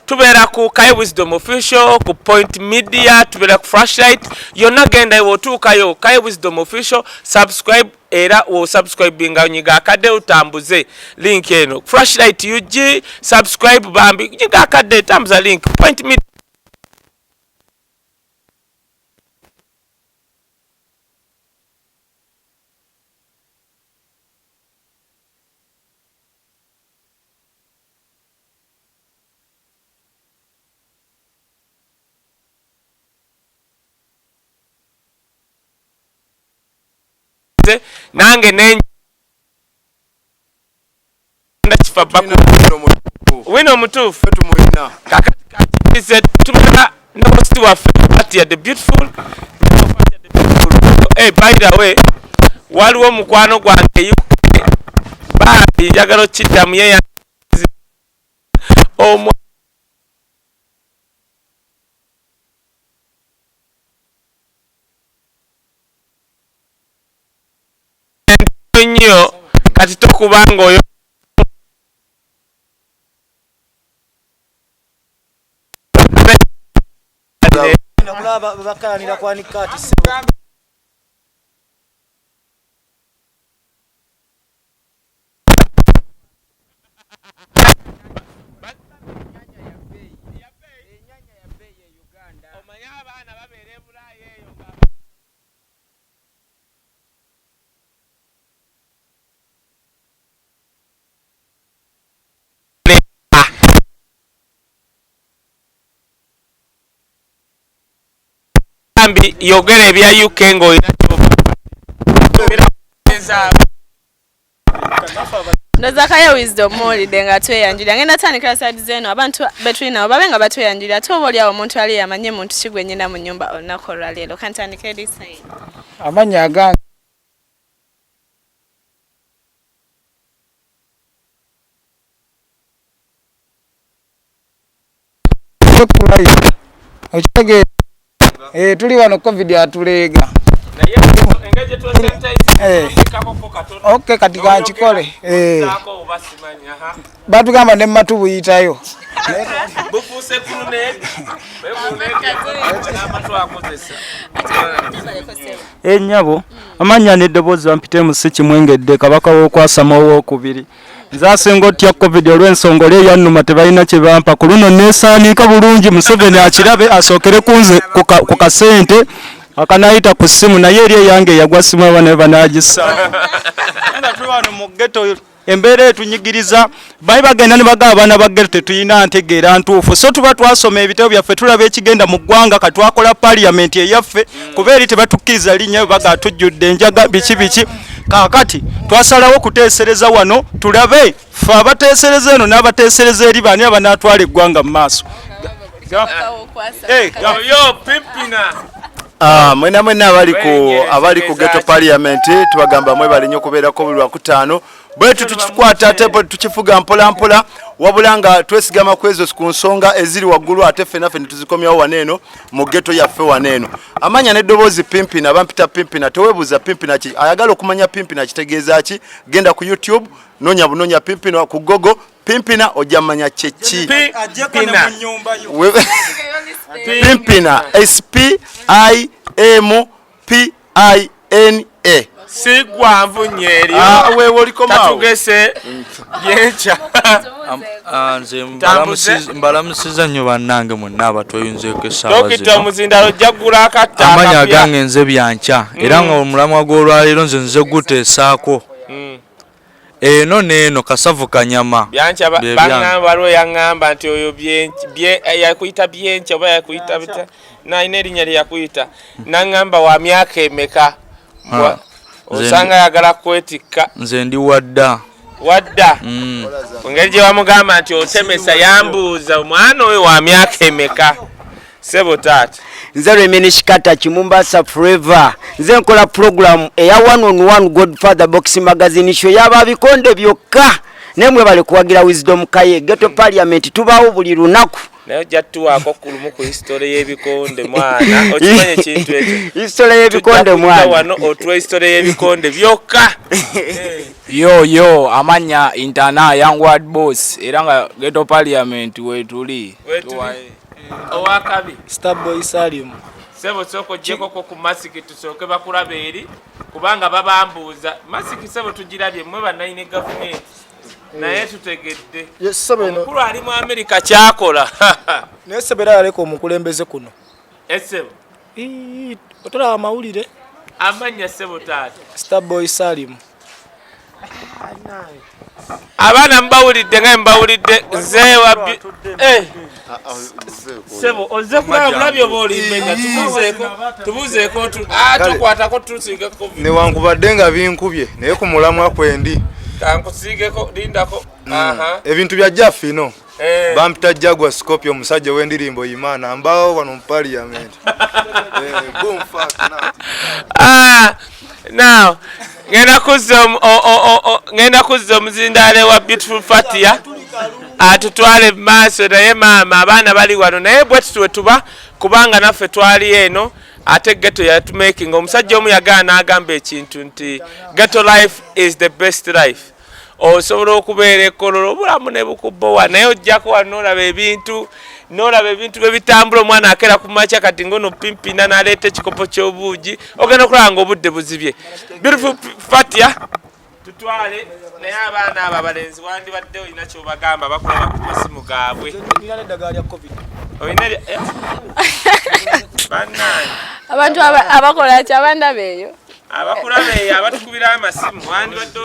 tubeera ku Kaye Wisdom Official, ku Point Media, tubeera ku Flashlight. Yonna genda wotuukayo Kaye Wisdom Official, subscribe era o subscribinga onyiga akadde utambuze link eno. Flashlight UG, subscribe bambi nyiga akadde tambuza link. Point Media nange nenje ndachifa baku wino mutufu Tumwine kakati tumera no host wa party at the beautiful by the way waliwo mukwano gwange bali jagalo chitamu ye omo nnyo kati tokubanga oyo yogera ebya UK ngo ndoza Kaye Wisdom Mall denga tweyanjira ngenda tandikira side zeno abantu betwina babenga batweyanjira toboli awo omuntu ali yamanye muntu kigwe nyina mu nyumba onakola lero kantandike this side amanya agange okitege tuli wano covid atulega okay kati kanchikole batugamba ne matu buyitayo bufuse kunune nyabo amanya neddobozi wampite musiki mwengedde kabaka wokwasama wokubiri nzasengo tya covid olw'ensongole yannuma tebalina kye bampa ku luno neesaanika bulungi Museveni akirabe asookere kunze ku kasente akanayita ku ssimu naye eri eyange yagwa simu abana banagisa enda tuli wano mu Ghetto embeera etunyigiriza bali bagenda ne bagaba abaana ba Ghetto tetuyina ntegeera ntuufu so tuba twasoma ebitabo byaffe tulaba ekigenda mu ggwanga katwakola parliament eyaffe kuba eri tebatukkiriza linnya baga tujjudde enjaga biki kakati twasalawo kuteesereza wano tulabe fe abateesereza eno n'abateesereza eri bani abanatwala eggwanga mu maaso mwena abali ku Ghetto Parliament tubagamba mwebale nnyo kubeerako buli Lwakutaano bwetu tukikwata ate tukifuga mpola mpola wabula nga twesigama ku ezo ku nsonga eziri waggulu ate ffenna tuzikomyawo waneeno mu Ghetto yaffe waneeno amanya n'eddoboozi Pimpina bampita Pimpina teweebuuza Pimpina ki ayagala okumanya Pimpina kitegeeza ki genda ku YouTube noonya Pimpina ku Google Pimpina ojja mmanya kyeki Pimpina SPIMPINA sigwanvu nyeri tatugese yencha nze mbalamusiza nnyo bannange mwenna abatweyunzeeko essaawa zino Dokita Muzindalo jagula akatta amanya gange nze byanca era nga omulamwa gw'olwaleero nze guteesaako eno neeno kasavu kanyama byanca bangamba waliwo yaŋŋamba nti oyo yakuyita byenca oba yakuyita bitya nalina erinnya lyeyakuyita naŋŋamba wa myaka emeka osanga yagala kwetikka nze ndi wadda engeri gye bamugamba nti otemesa yambuuza omwana oyo wa myaka emeka sebo taata nze Reminiscata Kimumbasa Forever nze nkola program eya 1-on-1 Godfather Box Magazine show yaba bikonde byokka nemwe bali kuwagira Wisdom Kaye Ghetto Parliament tubawo buli lunaku naye jattuwaako kulumu ku history y'ebikonde mwana okimanye ekintu ekyo history y'ebikonde mwana wano otuwa history y'ebikonde byokka yo amanya intana young ward boss era nga Ghetto Parliament wetuli owakabi Starboy Salim. sebo soko jekoko ku masiki tusooke bakulaba eri kubanga babambuuza masiki sebo tugirabye mmwe bannayini gavumenti naye tutegedde omukulu ali mu Amerika kyakola Naye sebera aleko omukulembeze kuno. esebo Otolaba amawulire amanya sebo taata Starboy Salim. abaana mbawulidde nga mbawulidde nzeewa sebo oze kulaba bulabye oba olimbenya tubuuzeeko tukwatako tusiigeko newankubadde nga binkubye naye ku mulamwa kwendi kankusiigeko lindako ebintu bya jaffino bampita Jagwa Scorpio omusajja w'endirimbo Imana mbawo wano mu Parliament. Now ngenda kuzza omuzindaale wa Beautiful Fatia atutwale maaso naye maama abaana bali wano naye bwe tutuwe tuba kubanga naffe twali eno ate Ghetto yatumaking omusajja omu yagaana n'agamba ekintu nti Ghetto life is the best life. Osobola okubeera ekkololo obulamu ne bukubbowa naye ojjako wano n'olaba ebintu bye bitambula omwana akera ku makya kati ngono pimpina n'aleeta ekikopo ky'obuugi ogenda okulaba ng'obudde buzibye. Beautiful Fatia tutwale naye abaana abo abalenzi wandibadde olina kyobagamba bakulaba ku masimu gaabwe abantu abakola ki abandaba eyo abakulaba eyo abatukubira amasimu wandibadde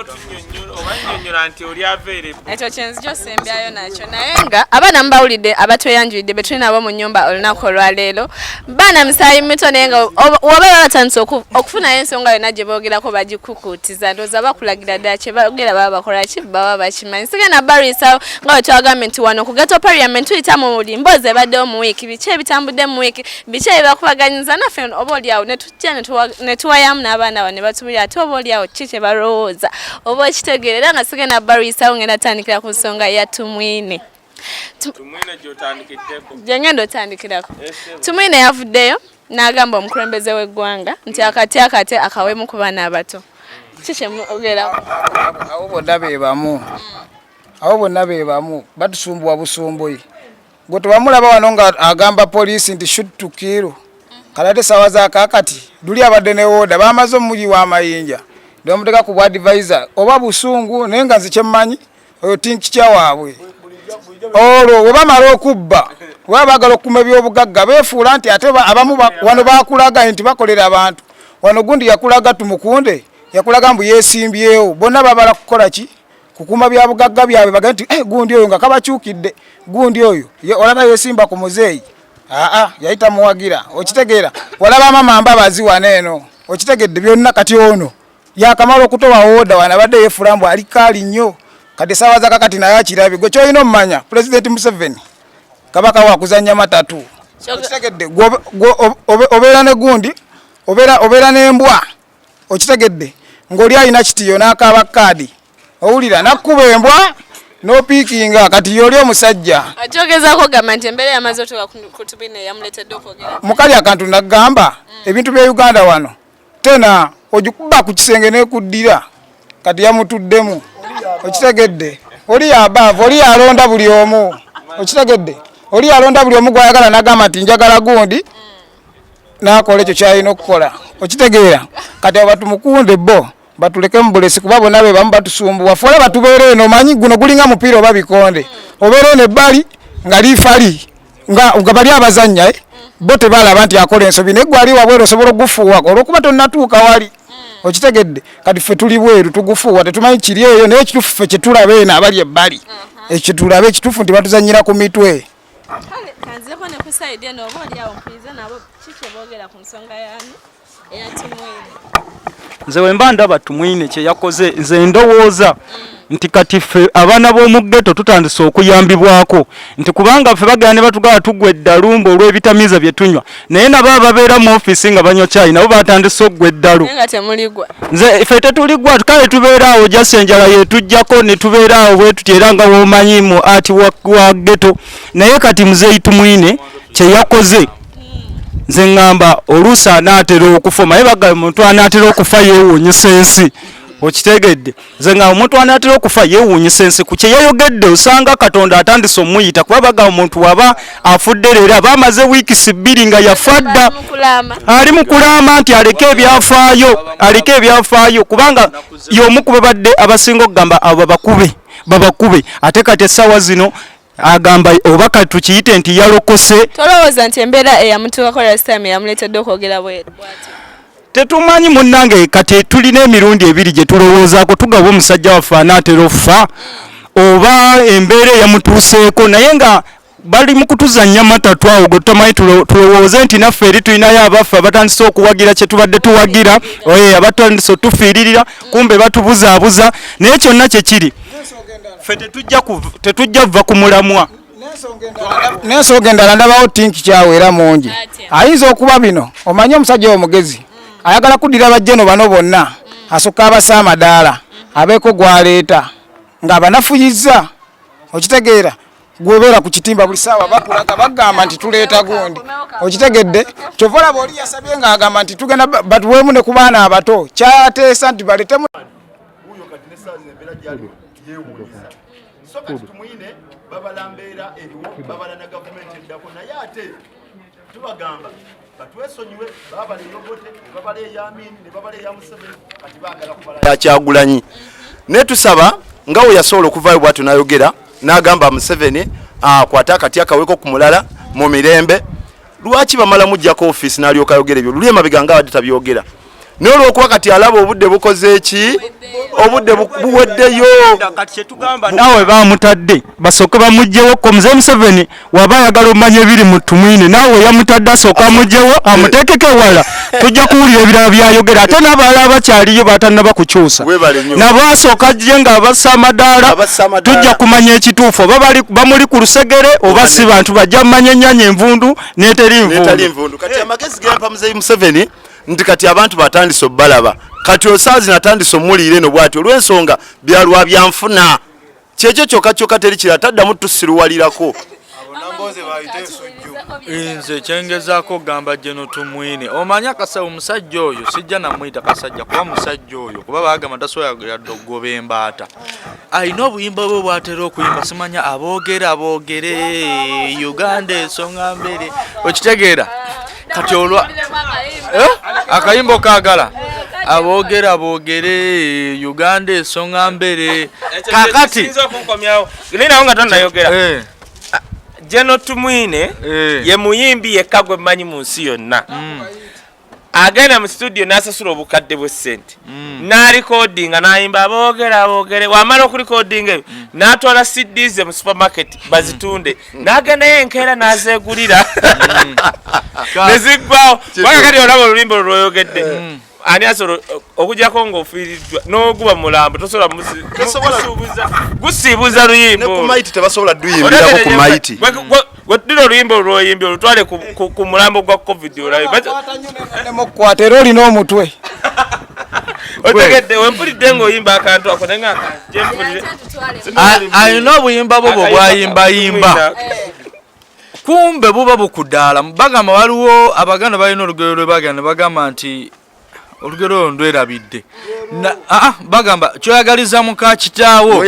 obannyonnyola nti oli aveerebu ekyo kyenzijjo sembyayo nakyo naye nga abaana mbawulidde abatweyanjulidde be tulina abo mu nnyumba olunaku olwaleero baana musaayi mito naye nga oba batandise okufunayo ensonga yonna gye boogerako bagikukuutiza ndowooza bakulagira ddala kye boogera baba bakola ki baba bakimanyi sigenda bariisawo nga bwe twagambye nti wano ku Ghetto Parliament tuyita mu buli mboozi ebaddewo mu wiiki biki ebitambudde mu wiiki biki ebibakubaganyiza naffe oba oliawo ne tujja ne tuwayamu n'abaana abo ne batubulira ate oba oliawo ki kye balowooza oba okitegeera era nga sigenda bariisawo ngenda tandikira ku nsonga ya Tumwine. Tumwine gy'otandikiddeko gye ngenda otandikirako. Tumwine yavuddeyo n'agamba omukulembeze w'eggwanga nti akati akawemu ku baana abato. Ki kye mwogerawo? Abo bonna be bamu batusumbuwa busumbuyi. Gwe tubamulaba wano nga agamba poliisi nti shoot to kill. Kalate sawa za kakati duli abadde ne woda bamaze omuli wa mayinja ndomuteka ku advisor oba busungu naye nga nze kyemmanyi oyo tinkikya waabwe olwo we bamala okubba we bagala okuma ebyobugagga beefuula nti ate abamu wano bakulaga nti bakolera abantu wano gundi yakulaga tumukunde yakulaga mbu yeesimbyewo bonna babala kukola ki kukuma bya bugagga byabwe baga nti gundi oyo nga kabakyukidde gundi oyo olaba yeesimba ku muzeeyi yaita muwagira okitegeera walaba mama mbabazi waneeno okitegedde byonna kati ono yakamala okutowa oda wana badde yefulambu ali kali nnyo kati sawa za kakati naye akirabye gwe kyolina omumanya President Museveni kabaka wa kuzanya matatu okitegedde obeera ne gundi obeera n'embwa okitegedde ng'oli alina kitiyo n'akaaba kaadi owulira nakkuba embwa no pikinga kati yoli omusajja ajogezaako gamba nti embeera yamaze otuka ku Tumwine yamuleetedde okwogera mukali akantu nagamba ebintu bya Uganda wano tena ogikuba ku kisenge n'ekuddira kati yamutuddemu okitegedde oli yabaavu oli yalonda buli omu okitegedde oli yalonda buli omu gwayagala nagamba nti njagala gundi n'akola ekyo kyalina okukola okitegeera kati abo batumukunde bo batuleke mu bulesi kuba bonna be bamu batusumbuwa fole batubeere eno omanyi guno gulinga mupiira oba bikonde obeera eno ebbali nga liifali nga bali abazannya bo tebalaba nti akola ensobi naye gwali wabweru osobola okugufuuwako olwokuba tonnatuuka wali okitegedde kati ffe tuli bweru tugufuuwa tetumanyi kiri eyo naye ekituufu ffe kyetulaba eno abali ebbali ekitulaba ekituufu nti batuzanyira ku mitwe kanzeko ne kusaidi eno oba oliawo mpuliriza nabo kiki boogera ku nsonga yani eya Tumwine. Nze wemba ndaba Tumwine kye yakoze nze ndowooza nti kati ffe abaana b'omu ghetto tutandise okuyambibwako nti kubanga ffe bagenda ne batugaba tugwa eddalu olw'ebitamiiza bye tunywa naye nabo ababeera mu ofiisi nga banywa caayi nabo batandise okugwa eddalu nze ffe tetuligwa kale tubeera awo jasi enjala yetujjako ne tubeera awo bwe tuti era nga womanyi mu ati wa ghetto naye kati muzeeyi Tumwine kye yakoze nze ngamba oluusi anaatera okufa maye bagamba omuntu anaatera okufa yeewuunyisa ensi okitegedde nze nga omuntu anaatera okufa yeewuunyisa ensi ku kye yayogedde osanga Katonda atandise omuyita kuba bagamba omuntu waba afudde leero aba amaze wiikisi 2 nga yafa dda ali mu kulaama nti aleke ebyafaayo kubanga y'omu ku babadde abasinga okugamba abo babakube ate kati essaawa zino agamba oba kati tukiyite nti yalokose. Tolowooza nti embeera eyamutuukako last time yamuleetedde okwogera bweru? Tetumanyi munnange kati tulina emirundi ebiri gye tulowoozaako tugaba omusajja waffe anaatera okufa oba embeera eyamutuuseeko naye nga bali mu kutuzannya matatu awo gwe tutamanyi tulowooze nti naffe eri tulinayo abaffe abatandise okuwagira kye tubadde tuwagira abatandise otufiiririra kumbe batubuzaabuza naye kyonna kye kiri ffe tetujja kuva ku mulamwa. N'ensonga endala ndabawo tinki kyawera mungi ayinza okuba bino omanye omusajja omugezi ayagala kuddira bajjeno bano bonna asukka abasa amadaala abeeko gwaleeta ng'abanafuyizza okitegeera gwebeera ku kitimba buli ssaawa bakulaga bagamba nti tuleeta gundi okitegedde kyova olaba oli yasabye ng'agamba nti tugenda batuweemu ne ku baana abato kyateesa nti baletemu Tumwine babalambeera eriwo babala na gavumenti eddako naye ate tubagamba batwesonyiwe babala eyobote ne babala eyamini ne babala eya Museveni kati baagala kubala Kyagulanyi ne tusaba nga we yasobola okuvaayo bw'atyo n'ayogera n'agamba Museveni akwata akati akaweko ku mulala mu mirembe lwaki bamala mujjako ofiisi n'alyoka ayogera ebyo luli emabega nga abadde tabyogera n'olwokuba kati alaba obudde bukoze eki obudde buweddeyo kati kyetugamba naawe bamutadde basooke bamugjewo ko Mzee Museveni waba ayagala omanya ebiri mu Tumwine naawe yamutadde asooka amugjewo amuteekeko ewala tujja kuwulira ebirala byayogera ate n'abalala abakyaliyo batannaba kukyusa nabo asooka ajje nga abassa amadaala tujja kumanya ekituufu oba bamuli ku lusegere oba si bantu bajja mmanya ennyanya envundu n'eteri nvundu kati amagezi gempa Mzee Museveni nti kati abantu batandise obbalaba kati osaazi natandise omuliire eno bw'ati olw'ensonga byalwa byanfuna kyekyo kyokka teri kirataddamu tusiruwalirako nze kyengezaako gamba Ghetto Tumwine omanya kasa omusajja oyo sijja namuyita kasajja kuba musajja oyo kuba bagamba tasobola yadde okugoba embaata alina obuyimba bwe bwatera okuyimba simanya aboogere Uganda ensonga mbere okitegeera kati olwa akayimba okaagala aboogere Uganda ensonga mbere kakati ninawo nga tonnayogera Ghetto Tumwine ye muyimbi yekka gwe mmanyi mu nsi yonna agenda mu studio n'asasula obukadde bw'essente n'alikodinga n'ayimba aboogere wamala okulikodinga ebyo n'atwala CDs mu supermarket bazitunde n'agendayo enkeera n'azeegulira neziggwawo kubanga kati olaba oluyimba olwoyogedde ani asobola okujjako ng'ofiiriddwa n'oguba mulambo tosobola gusiibuza luyimbo ne ku maiti tebasobola duyimbirako ku maiti weddira oluyimba olwoyimbi olutwale ku mulambo gwa covid mukwata era olina omutwe otegedde wempulidde ng'oyimba akantu ako naye nga gyempulire alina obuyimba bwo bwayimbayimba kumbe buba bukudaala bagamba waliwo abaganda balina olugero lwe bagenda ne bagamba nti olugero ndwerabidde bagamba kyoyagaliza muka kitaawo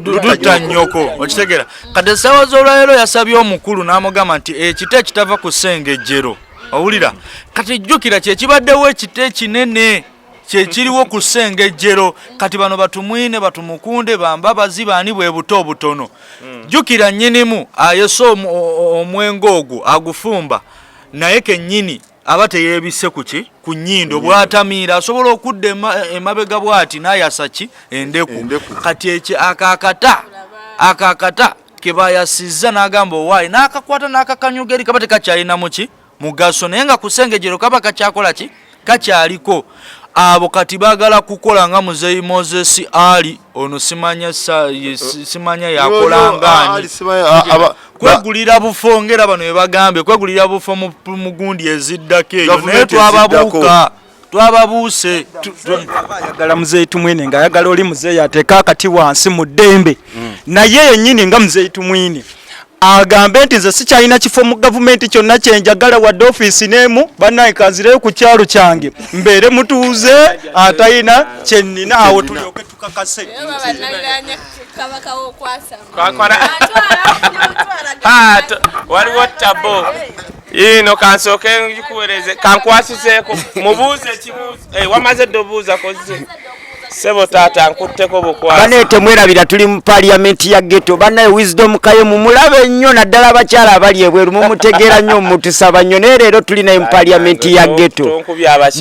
dutta nnyoko okitegeera kati essaawa z'olwaleero yasabye omukulu n'amugamba nti ekita ekitava ku ssengejjero owulira kati jjukira kyekibaddewo ekita ekinene kyekiriwo ku ssengejjero kati bano batumwine batumukunde bambabazi baani bwe buto obutono jjukira nnyinimu ayese omwenge ogwo agufumba naye kennyini aba teyeebisse kuki ku nnyindo bw'atamiira asobola okudda emabega bw'ati n'ayasa ki endeku kati eki akakata ke bayasizza n'agamba owaayi n'akakwata n'akakanyugeri kaba tekakyalina muki mugaso naye nga ku ssengejero kaba kakyakola ki kakyaliko abo kati bagala kukola nga Muzeeyi Moses Ali ono simanya yakolangani kwegulira bufo ngera bano bebagambe kwegulira bufo mu gundi eziddako eyo naye twababuuse ayagala Muzeeyi Tumwine ng'ayagala oli muzeeyi ateeka akati wansi mu ddembe naye yennyini nga Muzeeyi Tumwine agambe nti nze sikyalina kifo mu gavumenti kyonna kyenjagala wadde ofiisi n'emu bannaye kanzireyo ku kyalo kyange mbeere mutuuze atalina kyennina awo tulyoke tukakase waliwo tabo ino kansooke ngikuweereze kankwasiseeko mubuuze ekibuuzo wamaze dde obuuza koze sebo tata nkutteko bukwasi bane temwerabira tuli mu parliament ya Ghetto banaye wisdom Kaye mumulabe nnyo naddala abakyala abali ebweru mumutegeera nnyo mutusaba nnyo naye leero tuli naye mu parliament ya Ghetto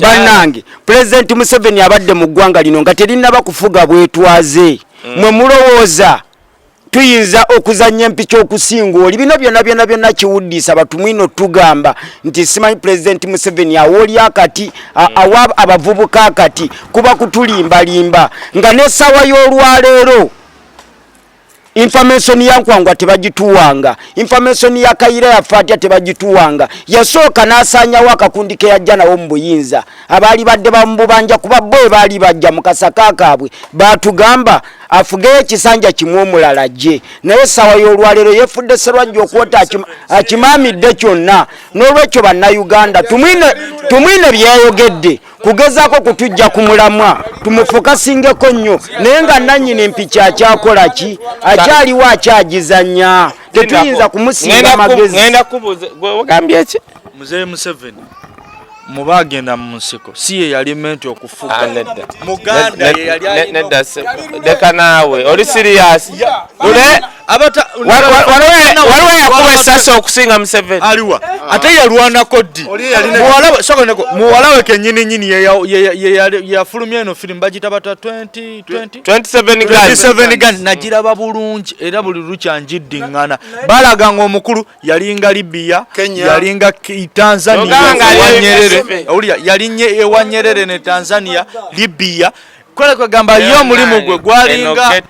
bannange President Museveni abadde mu ggwanga lino nga terinaba kufuga bwetwaze mwe mulowooza tuyinza okuzanya empiki okusinga oli bino byonna kiwuddisa batumwino tugamba nti simanyi President Museveni awoli akati awa abavubuka akati kuba kutulimbalimba nga n'essaawa y'olwaleero information yankwangwa tebagituwanga information ya Kaye yafaatya tebagituwanga yasooka n'asaanyawo akakundi ke yajja nawo mu buyinza abaali badde bamubanja kuba bo baali bajja mu kasaka kaabwe batugamba afugeyo ekisanja kimu omulala gye naye essaawa y'olwaleero yefudde Sserwajja okwota akimaamidde kyonna n'olwekyo bannayuganda tumwine byayogedde kugezaako kutujja ku mulamwa tumufokasingeko nnyo naye nga nannyini empiki akyakola ki akyaliwo akyagizanya tetuyinza kumusinga magezi ngenda kubuuza ogambye eki Muzeeyi Museveni muba agenda mu nsiko si ye yali menti okufuga muganda ye yali nedda deka naawe oli serious lule waliwo yakuba essasi okusinga Museveni aliwa ate yalwanako ddi muwalawe kennyininyini yafulumya eno firimu bagita bata 27 guns nagiraba bulungi era buli lukyanjiddiŋŋana balaganga omukulu yalinga Libya yalinga Tanzania yalinye ewa Nyerere ne Tanzania Libya kwele kwegamba yo omulimu gwe gwalinga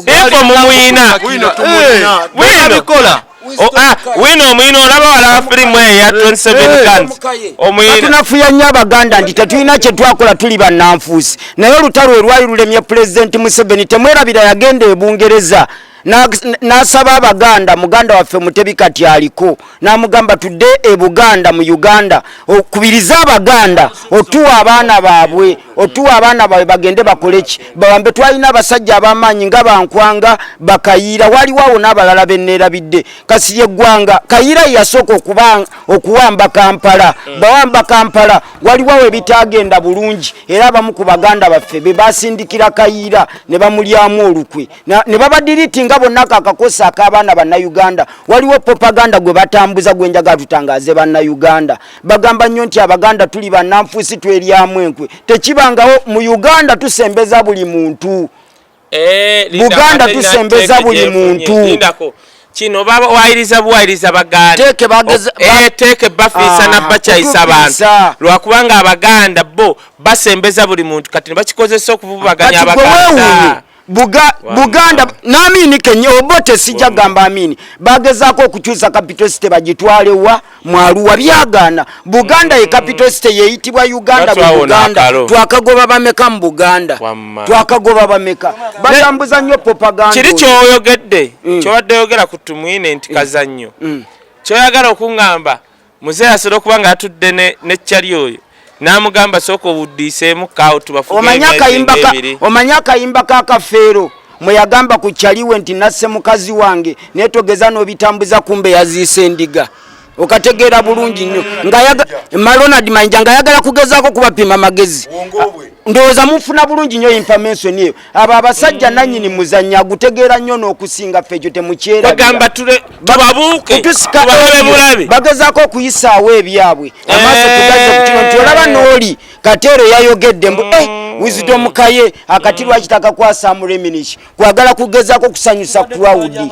efo mumwina bikola wino omwina olaba walaba firimu eyo ya 27 guns omwina tunafuya nnyo Abaganda nti tetulina kye twakola tuli bannanfuusi naye olutalo olwali lulemye President Museveni temwerabira yagenda e Bungereza n'asaba Abaganda muganda waffe Mutebi kati aliko n'amugamba tudde e Buganda mu Uganda okubiriza Abaganda otuwa abaana baabwe bagende bakoleki bawambe twalina abasajja ab'amaanyi nga Bankwanga Bakayiira waliwo awo n'abalala benneerabidde kasirye eggwanga Kayiira yasooka okuwamba Kampala bawamba Kampala waliwo awo ebitaagenda bulungi era abamu ku Baganda baffe be basindikira Kayiira ne bamulyamu olukwe ne babadiriti nga bonna akakosa ak'abaana bannayuganda waliwo propaganda gwe batambuza gwe njagala tutangaze bannayuganda bagamba nnyo nti Abaganda tuli bannanfuusi twelyamu enkwe tekibangawo mu Uganda tusembeza buli muntu Buganda tusembeza buli muntu kino baba wayiriza buwayiriza Baganda teke bafiisa na bakyayisa abantu lwakubanga Abaganda bo basembeza buli muntu kati bakikozesa okuvubaganya Abaganda Buganda naamini Kenya obote sijja gamba amini bagezaako okukyusa capital city bagitwalewa mwaluwa byagana Buganda ye capital city yeyitibwa Uganda Buganda twakagoba bameka mu Buganda twakagoba bameka batambuza nnyo propaganda kiri kyoyogedde kyobadde yogera ku Tumwine nti kazannyo kyoyagala okuŋŋamba muzeeyi asobola okuba nga atudde ne kyali oyo namugamba soko buddiseemu kawo tubafuge omanya akayimba kakafeero mwe yagamba ku kyaliwe nti nasse mukazi wange netogeza n'obitambuza kumbe yaziise endiga okategeera bulungi nnyo Ronald Mayinja nga ayagala kugezaako kubapima magezi ndowooza mufuna bulungi nnyo information eyo abo abasajja nannyini muzannya agutegeera nnyo n'okusinga ffe ekyo temukyerabira bagezaako okuyisaawo ebyabwe amaaso tugaze ku kino nti olaba n'oli Kateero yayogedde mbu Wisdom Kaye akati lwakitaka kwasa muleminichi kwagala kugezako kusanyusa crowd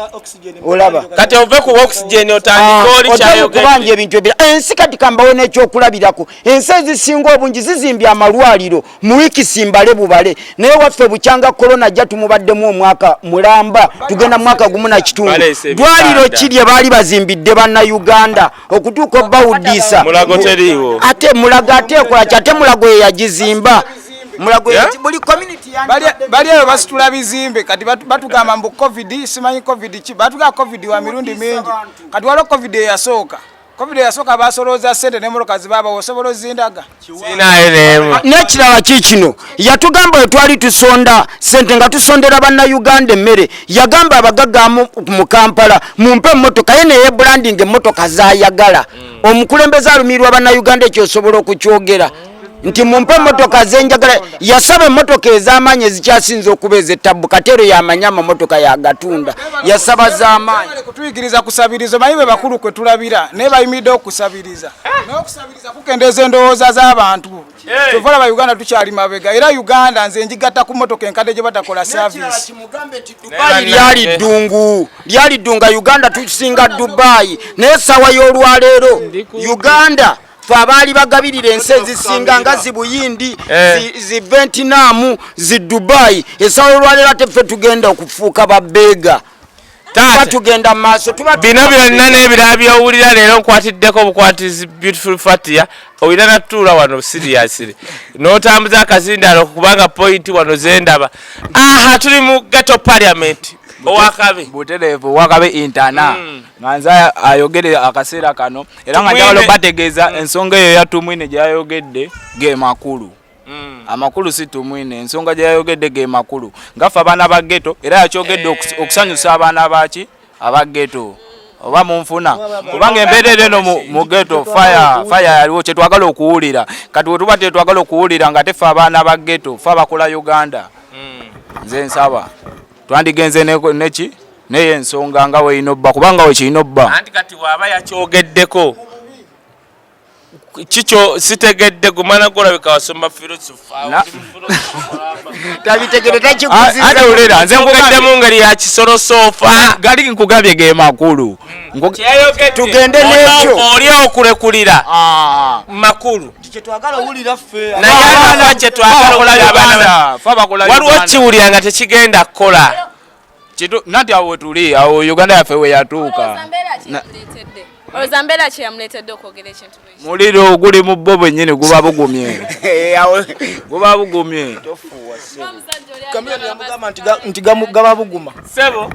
olaba kati ove ku oxygen otandika oli kyayogedde kubanja ebintu ebira ensi kati kambawo n'ekyokulabirako ensi ezisinga obungi zizimbye amalwaliro mu wiiki simbale bubale naye waffe bukyanga korona jja tumubaddemu omwaka mulamba tugenda mwaka gumu na kitundu dwaliro kirye baali bazimbidde bannayuganda okutuuka obbawuddisa mulago teriiwo ate mulago ateekola ki ate mulago ye yagizimba mulago buli community bali eyo basitula bizimbe kati batugamba mbu covid simanyi covid ki batugamba covid wa mirundi mingi kati waliwo covid eyasooka basolooza ssente n'emmotoka zibaaba osobola ozindaga n'ekirala kikino yatugamba bwe twali tusonda ssente nga tusondera bannayuganda emmere yagamba abagagga mu Kampala mumpe emmotoka ye neyebranding emmotoka zayagala omukulembeze alumirwa bannayuganda ekyo osobola okukyogera nti mumpe emmotoka zenjagala yasaba emmotoka ez'amaanyi ezikyasinza okuba ez'ettabu katero yamanya amamotoka yagatunda yasaba z'amaanyi kutuyigiriza kusabiriza omanyi be bakulu kwe tulabira naye bayimiridde okusabiriza naye okusabiriza kukendeeza endowooza z'abantu kyovala bayuganda tukyali mabega era uganda nze njigatta ku mmotoka enkadde gye batakola saavisi lyali ddunga uganda tusinga dubayi naye sawa y'olwaleero uganda abaali bagabirira ensi ezisinga nga zibuyindi zi Vietnam zi Dubai esawo olwalero ate ffe tugenda okufuuka babbeega tugenda maaso bino byonna n'ebirala byowulira leero nkwatiddeko obukwatizi beautiful fatia oyina natuula wano seriously n'otambuza akazindaalo kubanga point wano zendaba tuli mu Ghetto Parliament owakabe butereevu owakabe intana nga nze ayogere akaseera kano era nga njagala bategeeza ensonga eyo ya Tumwine gyayogedde ge makulu amakulu si Tumwine ensonga gyayogedde ge makulu ngaffe abaana ba Ghetto era yakyogedde okusanyusa abaana baki aba Ghetto oba munfuna kubanga embeera eno mu Ghetto fire yaliwo kyetwagala okuwulira kati bwe tuba tetwagala okuwulira nga teffe abaana ba Ghetto fe abakola Uganda nze nsaba twandigenze neki naye ensonga nga weeyina obba kubanga wekiina obba anti kati waaba yakyogeddeko kikyo sitegedde gumana golabika wasoma filosofa ate olera nze nkugende mu ngeri ya kisolosofa gali nkugambye ge makulu tugende n'ekyo oli okulekulira makulu naye kyetwagala okulaba waliwo kiwulira nga tekigenda kukola nanti awo wetuli awo Uganda yaffe we yatuuka oluzambeera kyeyamuleetedde okwogera ekintu muliro oguli mu bo bwennyini guba bugumye guba bugumye nti gaba buguma sebo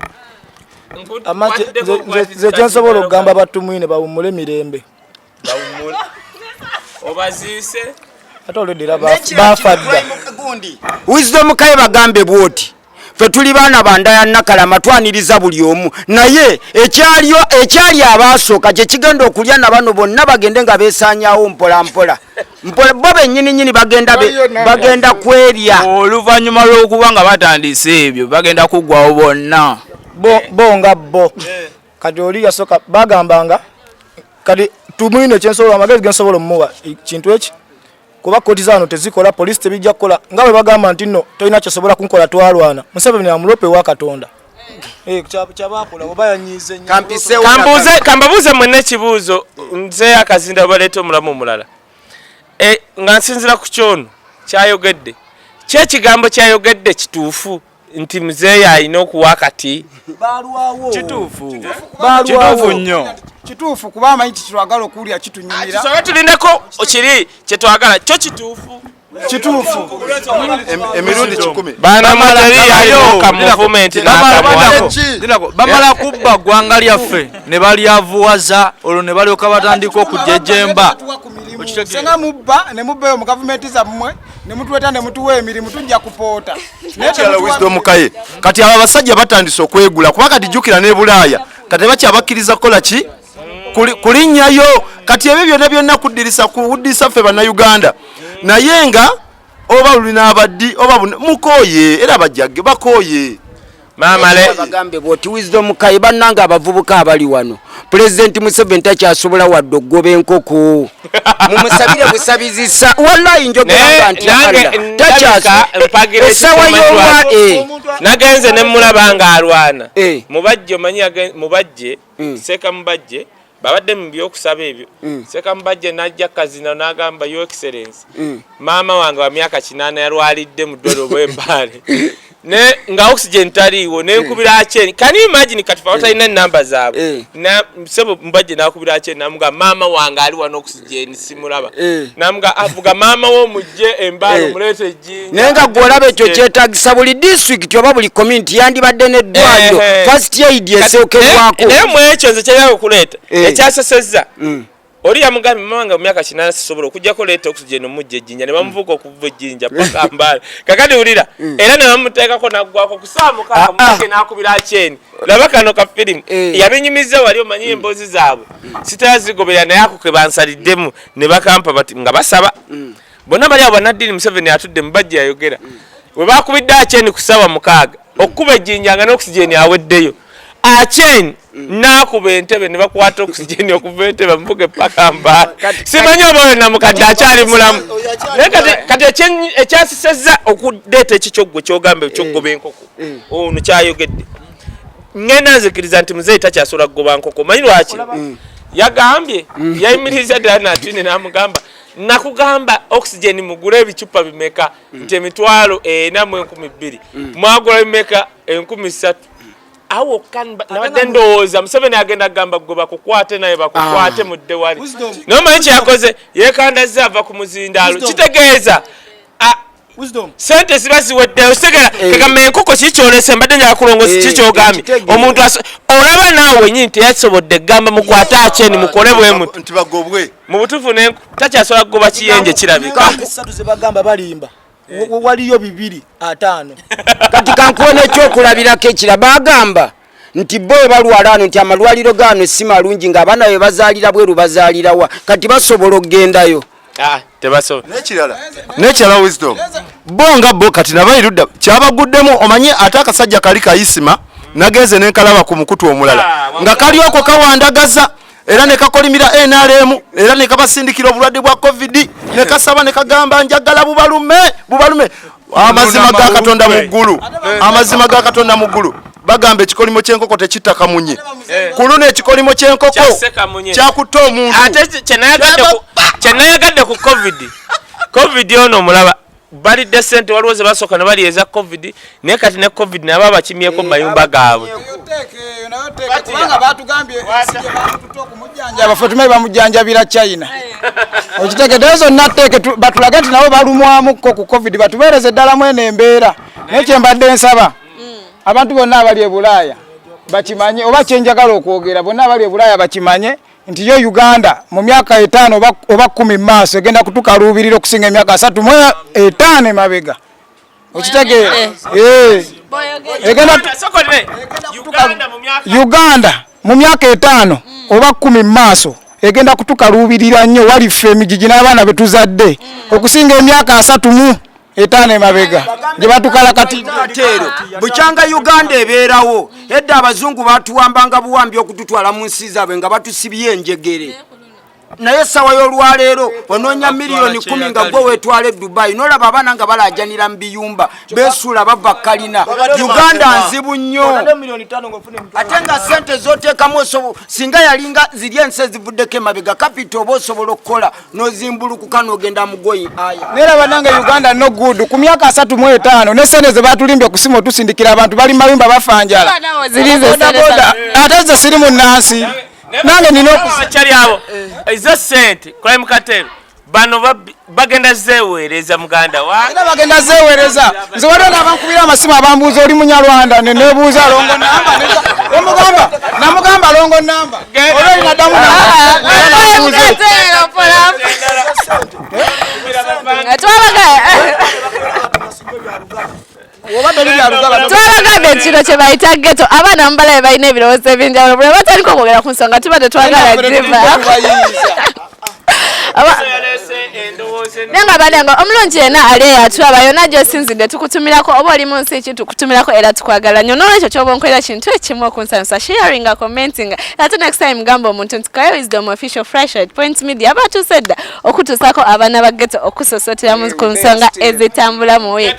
nze kyensobola okugamba batumwine bawummule mirembe obaziise ate olwedera bafadda Wisdom Kaye bagambe bwoti fe tuli baana bandaya nakalama twaniriza buli omu naye ekyali abaasooka kye kigenda okulya na bano bonna bagende nga beesaanyawo mpola bo bennyini bagenda kwerya oluvannyuma lw'okuba nga batandise ebyo bagenda kuggwawo bonna bo nga bo kati oli yasooka bagambanga kati Tumwine kyensobola amagezi gensobola omuwa kintu eki kuba koti zaano tezikola polisi tebijja kukola nga bwe bagamba nti nno tolina kyosobola kunkola twalwana Museveni amulope wa Katonda kyabakola oba yanyiize kambabuuze mwena ekibuuzo nze akazinda baleeta omulamu omulala nga nsinzira ku kyono kyayogedde kyekigambo kyayogedde kituufu nti muzeeyi alina okuwa kati kituufu nnyo kituufu kuba amanyi kitwagala okuwulira kitunyumira kisobe tulindeko kiri kyetwagala kyo kituufu emirundi 10 baana materialiyoka movement bamala kubba ggwanga lyaffe ne balyavuwaza olwo ne balyoka batandika okujejemba senga mubba ne mubbeyo mu gavumenti zammwe ne mutuweta ne mutuwa emirimu tujja kupoota Wisdom Kaye kati aba basajja batandise okwegula kuba kati jjukira ne Bulaaya kati bakyabakkiriza kukola ki kulinnyayo kati ebyo byonna kuddisa ffe bannayuganda naye nga oba lulina abaddi oba mukooye era bajjage bakooye bagambe bwoti Wisdom Kaye bannanga abavubuka abali wano President Museveni takyasobola wadde okugoba enkoko mumusabire busabizisa wallahi njogera nti esawa y'olwa nagenze ne mulaba nga alwana mubajje omanyi mubajje seka mubajje babadde mu byokusaba ebyo seka mubajje najja kazina n'agamba your excellence maama wange wa myaka 8 yalwalidde mu ddwaliro bw'Embale ne nga oxygen taliwo ne nkubira acheni can you imagine katifa watalina namba zaabwe na sebo mbaje nakubira acheni namuga mama wange ali wano oxygen simulaba namuga avuga mama wo mujje Embale mulete jinja nenga gwolabe ekyo kyetagisa buli district oba buli community yandibadde n'eddwaliro first aid eseokerwako naye mwekyo nze kyali okuleta ekyasesezza oli yamugambi mama mu myaka 8 sisobola okujjako leeta oxygen mujje jinja ne bamuvuka okuva jinja paka Mbale kakati ulira era ne bamuteekako naggwako kusaamuka mumake nakubira acheni laba kano ka film yabinyimiza wali omanyi embozi zaabwe sitazigobera naye ako ke bansaliddemu ne bakampa bati nga basaba bonna bali abo Nadine Museveni atudde mubajja yayogera we bakubidde acheni kusawa mukaaga okuba jinja nga n'oxygen aweddeyo acheni nakuba entebe ne bakwata oxygen okuva entebe mvuge paka Mbale simanyi oba na mukadde akyali mulamu kati ekyasisezza okudeeta ekikyoggo kyogambe ekyogoba enkoko ono kyayogedde ngenda nzikiriza nti muzeeyi takyasobola kugoba nkoko manyi lwaki yagambye yayimiriza ddala Nadine n'amugamba nakugamba oxygen mugule ebicupa bimeka nti emitwalo 4,200 mwagula bimeka 1,300 awo kan nabadde ndowooza Museveni agenda gamba goba kukwate naye bakukwate mudde wali nomanyi kyakoze yekandaza ava ku muzindaalo kitegeeza sente ziba ziweddeyo sitegera kagamba enkoko kikyolese mbadde njala kulongosi kikyogambye omuntu olaba naawe nyini teyasobodde gamba mukwate acheni mukole bwe mutu nti bagobwe mu butuufu takyasobola kugoba kiyenje kirabika bagamba balimba waliyo 2-5 kati kankuone ekyokulabirako ekira bagamba nti boye balwala ano nti amalwaliro gaano si malungi ng'abaana be bazaalira bweru bazaalirawa kati basobola okugendayo tebasobola n'ekirala wisdom bonga bo kati nabalirudda kyabaguddemu omanyi ate akasajja kali kayisima nagenze nenkalaba ku mukutu omulala nga kalioko kawandagaza era ne kakolimira NRM era ne kabasindikira obulwadde bwa COVID ne kasaba ne kagamba njagala bubalume amazima ga Katonda mu ggulu bagamba ekikolimo ky'enkoko tekittaka munye kuluna ekikolimo ky'enkoko kyakutta omuntu ate kyenayagadde ku COVID ono omulaba balidde sente waliwo ze basooka ne baliyeza COVID naye kati ne COVID nabo abakimyeko mayumba gaabwe kubanga batugambye abafe tumanyi bamujjanjabira China okitegeeza zonna tteeke batulage nti nabo balumwamuko ku COVID batubeereze eddala mwene embeera naye kyembadde nsaba abantu bonna abali e Bulaaya bakimanye oba kyenjagala okwogera bonna abali e Bulaaya bakimanye nti yo Uganda mu myaka 5 oba 10 maaso egenda kutukaluubirira okusinga emyaka 35 emabega okitegeera Uganda mu myaka 5 oba 10 maaso egenda kutukaluubirira nnyo walife emigigi n'abaana betuzadde okusinga emyaka 35 emabega gye batukala kati teero bukyanga Uganda ebeerawo edda abazungu batuwambanga buwambi okututwala mu nsi zaabwe nga batusibye enjegere naye sawa y'olwaleero onoonya milioni 10 nga gwe weetwala e Dubai n'olaba abaana nga balaajanira mu biyumba beesuula bava kalina Uganda nzibu nnyo ate nga sente z'oteekamu singa yalinga ziri ensi ezivuddeko emabega kapita oba osobola okukola n'ozimbulukuka n'ogenda mugoyi aya neeraba nange Uganda no good ku myaka 35 ne sente ze batulimbye ku simu otusindikira abantu bali mayumba bafanjala ate ze siri mu nnansi nange nina okusakyali abo izo sente crime cartel bano bagenda zeeweereza muganda wange bagenda zeeweereza nze waliwo n'abankubira amasimu abambuuza oli Munyarwanda nebuuza longo namba namugamba longo namba olwolina ddamu twabagambye ekiro kye bayita Ghetto abaana mubalabe balina ebirowoozo ebyenjawulo bwe batandika okwogera ku nsonga tuba tetwagala jiva Nanga badanga omulungi ena ali atwaba yona gyosinzidde tukutumirako oba oli munsi eki tukutumirako era tukwagala nnyo n'olwekyo ky'oba onkolera kintu ekimu okunsanyusa sharinga commentinga ate next time gamba omuntu nti Kaye Wisdom Official Fresh at Point Media abatuusa edda okutuusako abaana ba Ghetto okusosotera ku nsonga ezitambula mu week.